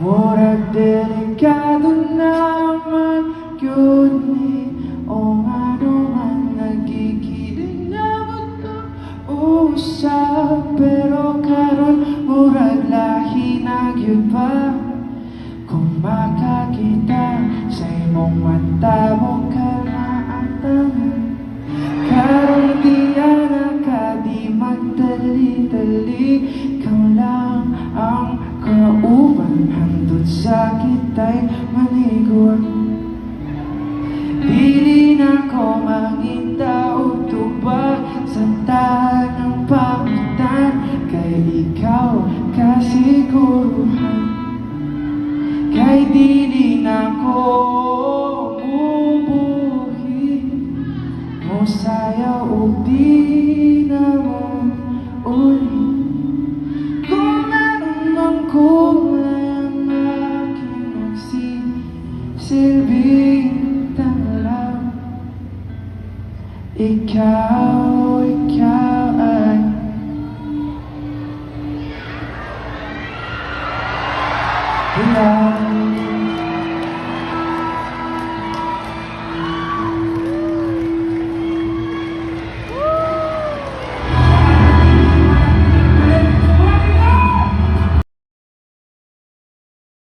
Murag delikado naman yun ni o ano man nagkikiling na mo to usap. Pero karon murag lahi na gyud ba kung makakita sa imong mata mo ka maantaman. Karon di ka di magdali-dali, ikaw lang ang kauban handot sa kita'y manigod. Dili na ko manginta o tubag sa tanang pagitan, kay ikaw kasiguruhan. Kay dili na ko mubuhi mo sayaw o di na mo uli. Kung meron mang kulay ang aking nagsisilbing tanglaw, ikaw ay ilaw.